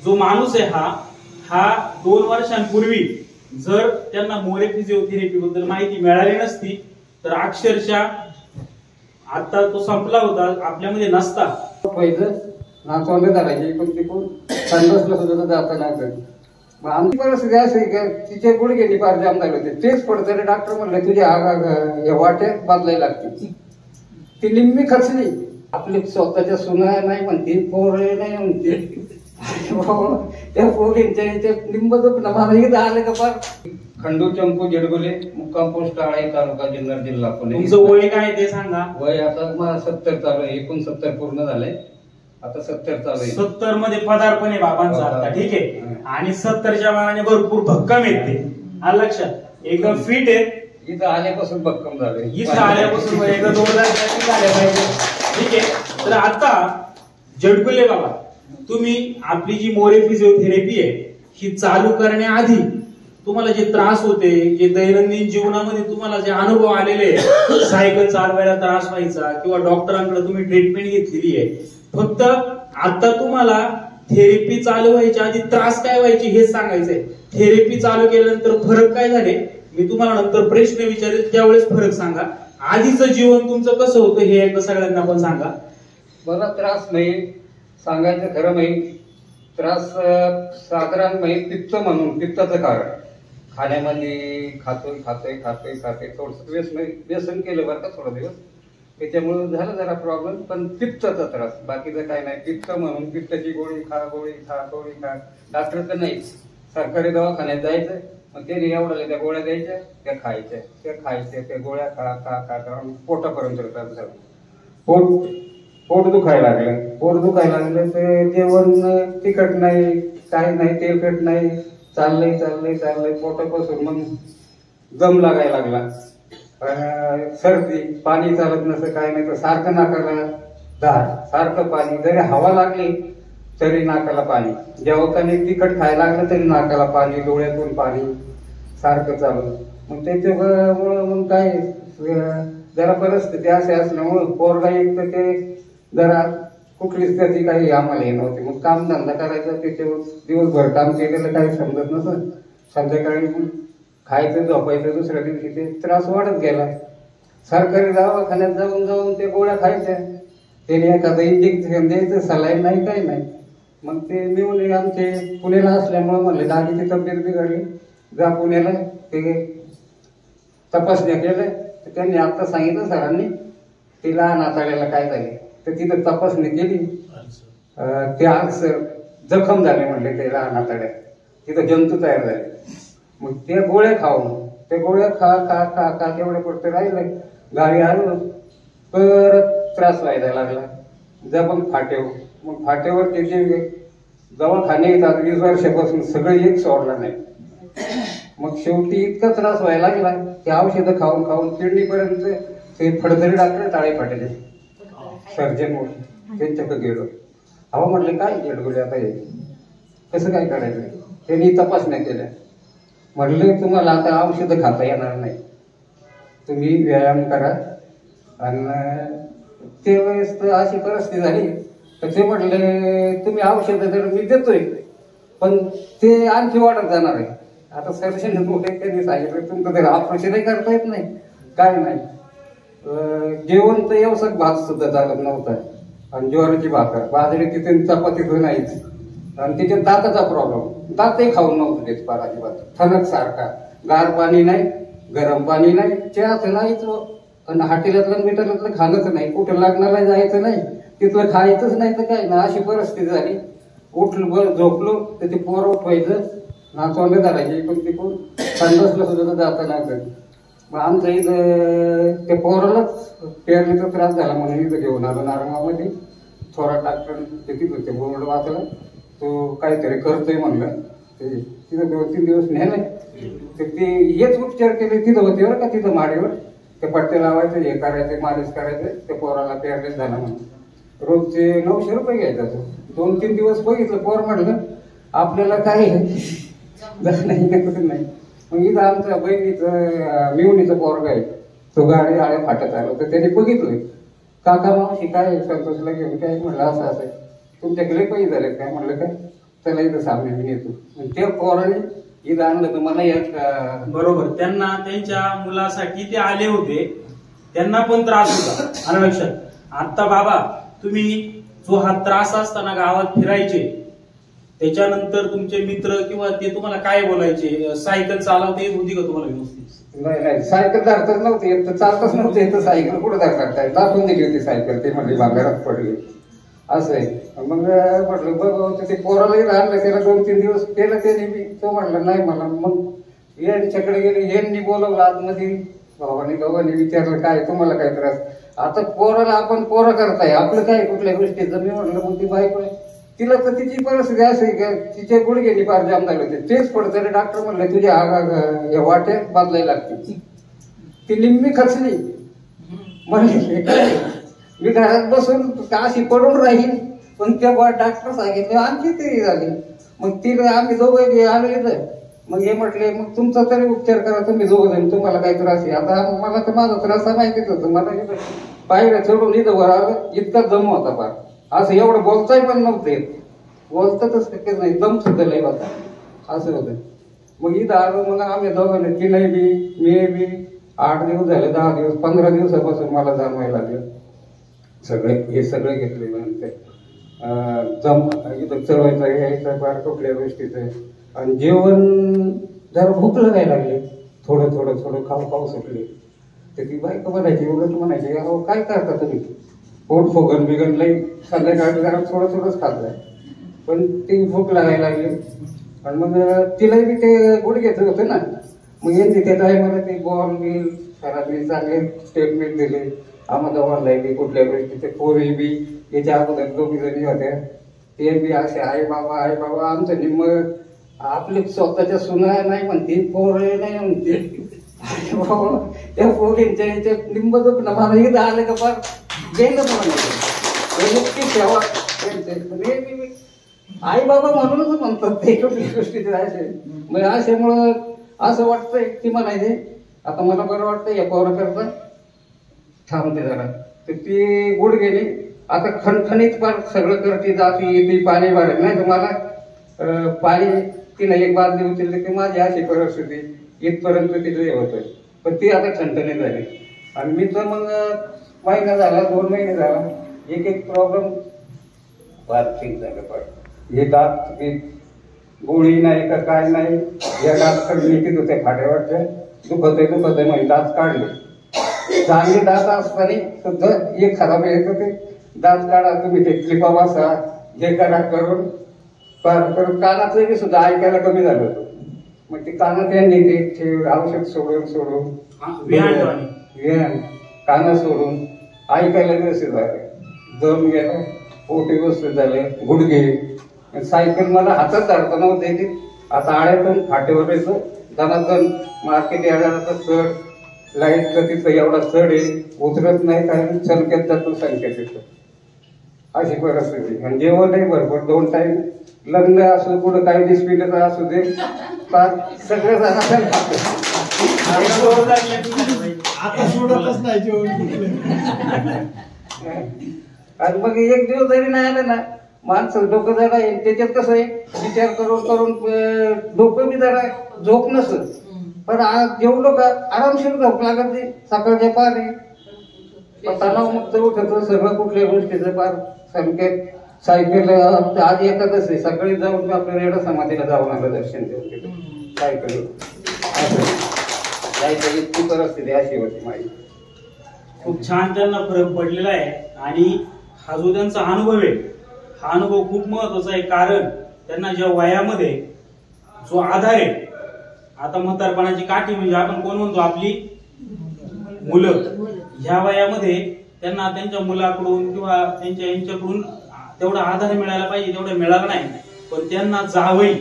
जो माणूस आहे हा 2 वर्षांपूर्वी जर त्यांना मोरे फिजिओथेरपी बद्दल माहिती मिळाली नसती तर अक्षरशः आता तो संपला होता, आपल्यामध्ये नसता. पहिलं नाचवले धरायचे पण ते कोण संडासला सुद्धा जाता नाही. मग आमची परिस्थिती अशी का तिचे गुडघे फार जाम झाले होते. तेच पडतं डॉक्टर म्हणले तुझ्या वाट्या बदलायला लागते. ती लिंबी खचली. आपली स्वतःच्या सुना नाही म्हणते, पोरे नाही म्हणते, त्या पोरींच्या लिंब मला इथं आले का फार. खंडू चंपू जेडगोले, मुक्काम पोस्ट आळाई, तालुका जुन्नर, जिल्हा पुणे. तुमचं वय काय ते सांगा. वय आता मला 70 चालू आहे. 69 पूर्ण झालंय, आता 70 चालू आहे. 70 मध्ये पदार्पण आहे बाबांचा आता, ठीक आहे. आणि 70च्या मानाने भरपूर भक्कम आहेत ते, आलं लक्षात. एकदम फिट आहेत. इथं आल्यापासून भक्कम झाले. इथं आल्यापासून एकदा 2000 झाले पाहिजे, ठीक आहे. तर आता जडगुले बाबा, तुम्ही आपली जी मोरे फिजिओथेरपी आहे ही चालू करण्याआधी तुम्हाला जे त्रास होते, जे दैनंदिन जीवनामध्ये तुम्हाला जे अनुभव आलेले, सायकल चालवायला त्रास व्हायचा किंवा डॉक्टरांकडे तुम्ही ट्रीटमेंट घेतलेली आहे, फक्त आता तुम्हाला थेरपी चालू व्हायच्या आधी त्रास काय व्हायचे हे सांगायचंय. थेरपी चालू केल्यानंतर फरक काय झाले मी तुम्हाला नंतर प्रश्न विचारेल, त्यावेळेस फरक सांगा. आधीचं जीवन तुमचं कसं होतं हे एकदा सगळ्यांना पण सांगा. मला त्रास नाही, सांगायचं खरं नाही. त्रास साधारण म्हणजे पित्त म्हणून, पित्ताचं कारण. खाण्यामध्ये खातोय थोडस व्यसन केलं बरं का थोडा दिवस, त्याच्यामुळे झालं जरा प्रॉब्लेम. पण पित्ताचा त्रास, बाकीचं काय नाही. पित्त म्हणून पित्ताची गोळी खा. डॉक्टर तर नाही, सरकारी दवाखान्यात जायचं, मग ते एवढ्या त्या गोळ्या द्यायच्या, त्या खायच्या, त्या गोळ्या खा पोटापर्यंत त्रास झाला. पोट दुखायला लागलं तर जेवण तिखट नाही, काही नाही, तेलकट नाही. चाललंय पोटापासून मग दम लागायला लागला. सर्दी, पाणी चालत नसतं, काय नाही तर सारखं नाकाला धार, सारखं पाणी. जरी हवा लागली तरी नाकाला पाणी. जेवताना तिखट खायला लागलं तरी नाकाला पाणी, डोळ्यातून पाणी सारखं चालू. मग त्याच्यामुळं मग काय जरा परिस्थिती अशी असल्यामुळं पोरगा एक तर ते जरा कुठलीच त्याची काही आम्हाला हे नव्हती. मग काम धंदा करायचा, त्याच्यावर दिवसभर काम केलेलं काही समजत नसतं. संध्याकाळी खायचं झोपायचं, दुसऱ्या दिवशी ते त्रास वाढत गेला. सरकारी दवाखान्यात जाऊन ते गोळ्या खायच्या, त्याने एखादं इंजेक्शन द्यायचं, सलाईन नाही, काही नाही. मग ते मिळून आमचे पुण्याला असल्यामुळे म्हणले दादीची तब्येत बिघडली, जा पुण्याला. ते तपासण्या केल्या, त्यांनी आता सांगितलं सरांनी ते लहान आतड्याला काय झाले, तर तिथं तपासणी केली. ते आज जखम झाले म्हणले ते लहान आतड्यात, तिथं जंतू तयार झाले. मग ते गोळ्या खाऊन, ते गोळ्या खा तेवढे पुरते राहिले. गावी आलो, परत त्रास व्हायला लागला. जबंग फाटेव, मग फाटेवर त्याचे दवाखाने येतात 20 वर्षापासून, सगळे एक सोडला नाही. मग शेवटी इतका त्रास व्हायला लागला की औषधं खाऊन किडनीपर्यंत ते फडतरी डॉक्टर टाळे फाटेले सर्जन मोठे, त्यांच्याकडे गेलो. अहो म्हटलं काय जेडगोले आता हे कसं काय करायचं. त्यांनी तपासण्या केल्या. म्हटले तुम्हाला आता औषधं खाता येणार नाही, तुम्ही व्यायाम करा. आणि ते वेळेस तर अशी परिस्थिती झाली तर ते म्हटले तुम्ही औषधं तर मी देतोय पण ते आणखी वाढत जाणार आहे. आता सर्जन मोठे त्यांनी सांगितलं तुमचं तर ऑपरेशनही करता येत नाही, काय नाही. जेवण तर व्यवसाय भात सुद्धा चालत नव्हता, आणि ज्वारीची भाकर, बाजरी तिथे चपाती तर नाहीच. आणि तिथे दाताचा प्रॉब्लेम, दातही खाऊन नव्हतं देत फार अजिबात. ठणक सारखा, गार पाणी नाही, गरम पाणी नाही, चहाच नाहीच. आणि हॉटेलातलं मिठालातलं खाणंच नाही, कुठं लग्नाला जायचं नाही, तिथलं खायचंच नाही तर काय ना. अशी परिस्थिती झाली. उठलो झोपलो तर ते पोर उठवायचं, नाचवले धरायचे, पण ते कोण संडासला सुद्धा जाता नाही. मग आमचं इथं ते पोरालाच पेरणीचा त्रास झाला म्हणून इथं घेऊन आलो नारंगामध्ये. थोडा डॉक्टर तिथं होते, बोर्ड वाचला, तो काहीतरी करतोय म्हणलं. ते तिथं 2-3 दिवस नेलं. तर ते हेच उपचार केले तिथं होते बरं का, तिथं माडीवर ते पट्टे लावायचं, हे करायचं, मालिश करायचं. ते पोराला पेरणीच झाला म्हणून रोजचे 900 रुपये घ्यायचा तो. 2-3 दिवस बघितलं, पोर म्हटलं आपल्याला काही नाही. मग इथं आमच्या बहिणीचं मिवणीचं पोरगा आहे, तो गाडी आळ्या फाटत आलो तर त्याने बघितलं. काका मावशी काय संतोषला घेऊन काय, म्हणलं असं तुमच्याकडे पैसे झाले काय. म्हणलं काय, त्याला इथं सामने मी येतो. त्या पोराने इथं आणलं तर मला यात बरोबर, त्यांना त्यांच्या मुलासाठी ते आले होते, त्यांना पण त्रास होता. आलं लक्षात. आता बाबा तुम्ही जो हा त्रास असताना गावात फिरायचे, त्याच्यानंतर तुमचे मित्र किंवा ते तुम्हाला काय बोलायचे? सायकल चालवता येत होती का तुम्हाला व्यवस्थित? नाही, सायकल धरतच नव्हते येत, तर चालतच नव्हते येत. सायकल कुठं धरतात काय? दाखवून दिली होती सायकल, ते म्हणजे बाजारात पडली असं आहे. मग म्हटलं बघ, ते पोरालाही राहिलं, त्याला 2-3 दिवस केलं त्याने मी. तो म्हटलं नाही मला. मग यांच्याकडे गेले, यांनी बोलवलं आतमध्ये, भावाने विचारलं काय तुम्हाला काय त्रास? आता पोराला आपण पोरं करताय, आपलं काय कुठल्या गोष्टीचं? मी म्हटलं मग ती बायको तिला तर तिची परिस्थिती अशी आहे का तिच्या गुडघ्यानी फार जाम झाले होते, तेच पडत. तरी डॉक्टर म्हणले तुझ्या वाट्या बदलायला लागते. ती निम्मी खचली. म्हणले मी घरात बसून अशी पडून राहील, पण त्या डॉक्टर सांगितले आणखी ते झाले. मग तिला आम्ही दोघं आलो इथं. मग हे म्हटले मग तुमचा तरी उपचार करा तुम्ही दोघं जण, तुम्हाला काही त्रास आहे? आता मला तर माझा त्रास माहितीच होतं. मला इथं पायऱ्या चढून इथं वर आलं, इतका दम होता फार. असं एवढं बोलताय पण नव्हते, बोलतातच शक्यच नाही, दम सुद्धा लय होता, असं होतं. मग इथं आलो. मग आम्ही दोघांनी तिने मी 8 दिवस झाले, 10 दिवस, 15 दिवसापासून मला जाणवायला लागलं. हे सगळे घेतले म्हणते जम इथं चढवायचं यायचं फार कुठल्या गोष्टीचं. आणि जेवण जरा भूक लागायला लागले, थोडं खाऊ सुटले. तर ती बायको म्हणायची, उलट म्हणायची अहो काय करता तुम्ही? पोट फुगन बिगन लई संध्याकाळी जरा थोडंच खाल्लंय, पण ती भूक लागायला लागली. आणि मग तिलाही बी ते गुडघ्याचं होतं ना. मग यांनी त्या टायमाला ते बॉल बिल घरातले चांगले स्टेटमेंट दिले आम्हाला ऑनलाईन कुठल्या गोष्टीचे. पोरी बी याच्या अगोदर 2 जणी होत्या, ते बी असे आई बाबा आमचं निम्म आपले स्वतःच्या सुना नाही म्हणते, पोरे नाही म्हणते. त्या पोरींच्या याच्यात निम्म दुखणं मला इथं आलं का फार गेलं सेवा. आई बाबा म्हणूनच म्हणतात ते कुठल्या गोष्टीचे असे. मग अशामुळं असं वाटतंय ती म्हणायचे आता मला बरं वाटतं या पोरा करता थांबते जरा. तर ती गुड गेली आता खणखणीत फार सगळं करते, जाती येते, पाणी भरत नाही तुम्हाला पाणी तिनं एक बादली उचलली की माझी अशी परिस्थिती इथपर्यंत तिचं हे होतं. पण ती आता ठणठणीत झाली. आणि मी तर मग महिना झाला, 2 महिने झाला, एक प्रॉब्लेम फार ठीक झालं. पण हे दात गोळी नाही का काय नाही, या दात नीतीत होते फाट्यावरच्या दुखत आहे म्हणजे दात काढले. चांगले दात असताना सुद्धा एक खराब येत होते. दात काढा तुम्ही, ते क्लिपा बसा, हे करा करून परत कानाचं बी सुद्धा ऐकायला कमी झालं होतं. मग ते कानात यांनी ते औषध सोडून कानं सोडून ऐकायला व्यवस्थित झालं, दम गेला, पोट व्यवस्थित झाले, गुडघे. सायकल मला हातात धरता नव्हते, आता आळ्यातून फाटेवर येतो दनादन मार्केट यार्डाचा चढ, लाईटचा तिथं एवढा चढ आहे, उतरत नाही काय, संख्येत जातो संख्येत येतो, अशी परिस्थिती. आणि जेवणही भरपूर 2 टाइम, लग्न असो कुठं काही डिस्प्युट असू दे, सगळं जण आता सोडतच नाही जेवण. आणि मग एक दिवस जरी नाही आलं ना, माणसं डोकं जरा त्याच्यात कसं आहे विचार करून डोकं बी जरा झोप नसत. पण जेवढं का आरामशीर झोप लागत नाही सकाळच्या पारी, तणावमुक्त उठत सगळं कुठल्या गोष्टीचं फार संकेत. सायकल आज एखादच आहे, सकाळी जाऊन मी आपल्या रेडा समाधीला जाऊन आलं दर्शन देऊन सायकल. इतकी परिस्थिती अशी होती माझी. खूप छान त्यांना फरक पडलेला आहे. आणि हा जो त्यांचा अनुभव आहे, हा अनुभव खूप महत्वाचा आहे. कारण त्यांना ज्या वयामध्ये जो आधार आहे, आता म्हातारपणाची काठी म्हणजे आपण कोण म्हणतो, आपली मुलं. ह्या वयामध्ये त्यांना त्यांच्या मुलाकडून किंवा त्यांच्या यांच्याकडून तेवढा आधार मिळायला पाहिजे, तेवढा मिळाला नाही. पण त्यांना जावई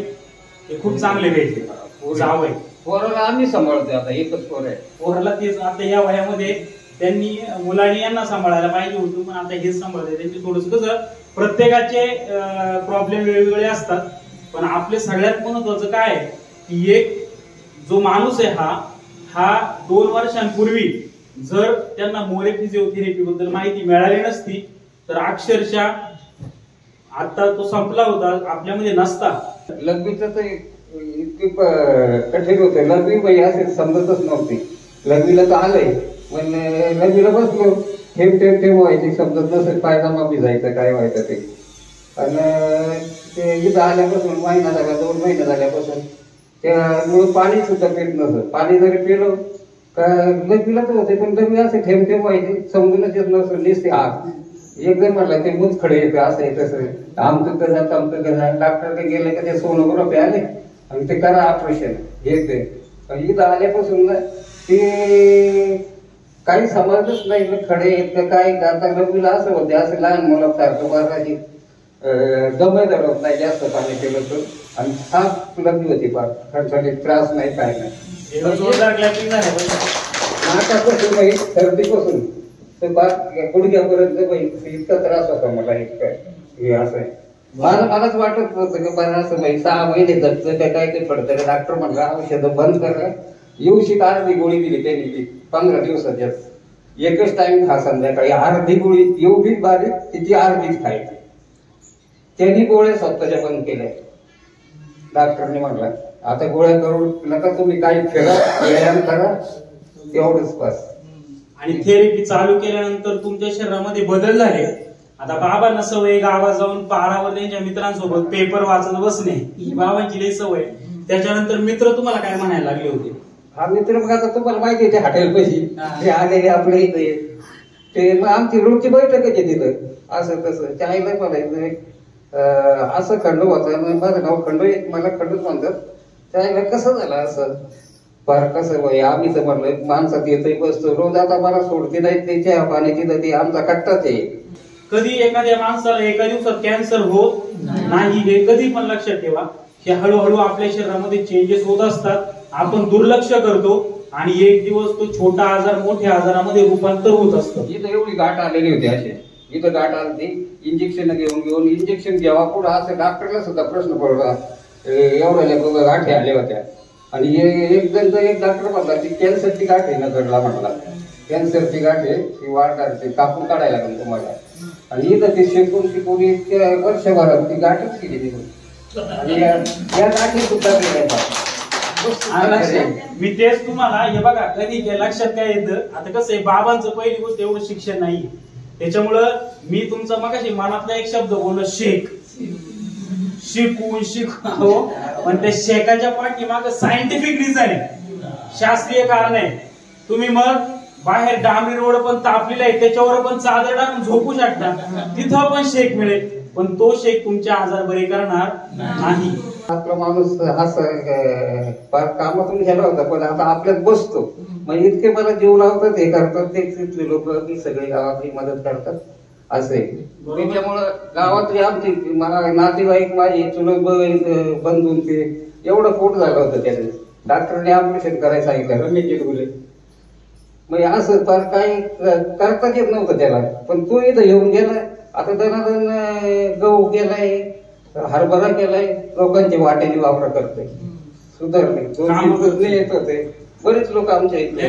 हे खूप चांगले भेटले. जावई पोराला आम्ही सांभाळतोय, आता एकच पोर आहे. पोराला तेच आता या वयामध्ये त्यांनी मुलांनी यांना सांभाळायला पाहिजे होतं, पण आता हेच सांभाळते. त्यांची थोडस कसं प्रत्येकाचे प्रॉब्लेम वेगवेगळे असतात. पण आपले सगळ्यात महत्वाचं काय की एक जो माणूस आहे हा 2 वर्षांपूर्वी जर त्यांना मोरे फिजिओथेरपी बद्दल माहिती मिळाली नसती तर अक्षरशः आता तो संपला होता, आपल्यामध्ये नसता. लघवीचं तर इतकी कठीण होतं. लघवी बाई असे समजतच नव्हती. लघवीला तर आलंय पण लघवीला बसलो ठेव व्हायची, समजत नसेल पायजामा भिजायचं काय व्हायचं ते. आणि ते इथं आल्यापासून महिना झाला, 2 महिने झाल्यापासून त्यामुळे पाणी सुद्धा पित नसत. पाणी जरी पिलं का लघवीला तर होते पण लघवी असे ठेव व्हायचे, समजूनच येत नसतं. नुसते एकदम म्हटलं ते मूच खडे येतं, असं आहे तसं आमचं कसं डॉक्टरकडे गेले का ते सोनोग्राफी आले आणि ते करा ऑपरेशन हे ते. इथं आल्यापासून ना ते काही समजतच नाही खडे येत का काय. आता लघवीला असं होते, असं लहान मुलासारखं बघायची दमे धरत नाही जास्त पाणी केलं तर. आणि साफ लघवी होती फार, खडखडी त्रास नाही काय नाही. नाकापासून बाई सर्दीपासून तर गुडघ्यापर्यंत बाई इतका त्रास होता मला. हे असं आहे मलाच वाटत होतं की बरं असं बाई 6 महिने जगतं का काय ते पडतं. डॉक्टर म्हणला औषधं बंद करा. येऊशी अर्धी गोळी दिली त्यांनी 15 दिवसाच्या. एकच टाइम खा संध्याकाळी. अर्धी गोळी एवढी बारीक तिची अर्धीच खायची. त्यांनी गोळ्या स्वतःच्या बंद केल्या. डॉक्टरने म्हणला आता गोळ्या करून नका तुम्ही काही फिरा, व्यायाम करा, एवढंच बस. आणि थेरपी चालू केल्यानंतर तुमच्या शरीरामध्ये बदल झाले. आता बाबांना सवय गावात जाऊन पारावर त्यांच्या मित्रांसोबत पेपर वाचत बसणे, ही बाबांची लई सवय. त्याच्यानंतर मित्र तुम्हाला काय म्हणायला लागले होते? हा मित्र मग आता तुम्हाला माहिती आहे हॉटेल पैसे ते आलेले आपल्या इथे ते आमची रोजची बैठक आहे तिथं. असं तसं चायला म्हणायचं असं खंड होतं. माझं नाव खंड, मला खंडच म्हणतात. चायला कसं झालं असं फार कसं बाई. आम्ही तर म्हणलं माणसात येतोय बसतो रोज. आता मला सोडते नाही ते चहा पाण्याची नदी आमचा कट्टाच आहे. कधी एखाद्या माणसाला एका दिवसात कॅन्सर होत नाही, हे कधी पण लक्षात ठेवा. हे हळूहळू आपल्या शरीरामध्ये चेंजेस होत असतात. आपण दुर्लक्ष करतो आणि एक दिवस तो छोटा आजार मोठ्या आजारामध्ये रूपांतर होत असतं. इथं एवढी गाठ आलेली होती असे. इथं गाठ आली, इंजेक्शन घेऊन इंजेक्शन घ्यावा पुढं असं डॉक्टरला सुद्धा प्रश्न पडला. एवढ्या गाठी आल्या होत्या. आणि एक डॉक्टर म्हणला की कॅन्सरची गाठ आहे नगरला म्हणला. कॅन्सरची गाठ आहे ती वाढणार, कापून काढायला लागेल तुम्हाला. आणि इथं ते शिकून इतक्या वर्षभरात ती गाठच केली तिथून. आणि या गाठी सुद्धा मी तेच तुम्हाला हे बघा कधी लक्षात काय येतं. आता कसं आहे बाबांचं पहिली गोष्ट एवढं शिक्षण नाही, त्याच्यामुळं मी तुमचा मगाशी मनातला एक शब्द बोललो शेक. शिकू पण त्या शेकाच्या पाठीमाग सायंटिफिक रिझन आहे, शास्त्रीय कारण आहे. तुम्ही मग बाहेर डांबरी रोड पण तापलेला आहे त्याच्यावर पण चादर टाकून झोपू शकता, तिथं पण शेक मिळेल. पण तो शेक तुमचे आजार बरे करणार नाही. आपला माणूस असं कामातून गेला होता पण आता आपल्यात बसतो. मग इतके मला जीव लावतात, हे करतात, ते तिथले लोक सगळे गावातली मदत करतात असे. त्याच्यामुळं गावातली आमची नातेवाईक माझी चुलत बंधून ते एवढं पोट झालं होतं त्याने. डॉक्टरने ऑपरेशन करायला सांगितलं रमेश गुले. मग असं फार काही करताच येत नव्हतं त्याला. पण तो इथं येऊन गेला. आता दनादन गहू केलाय, हरभरा केलाय, लोकांचे वाटेने वापर करतोय. सुधारले 2 येत होते बरेच लोक आमच्या इथे.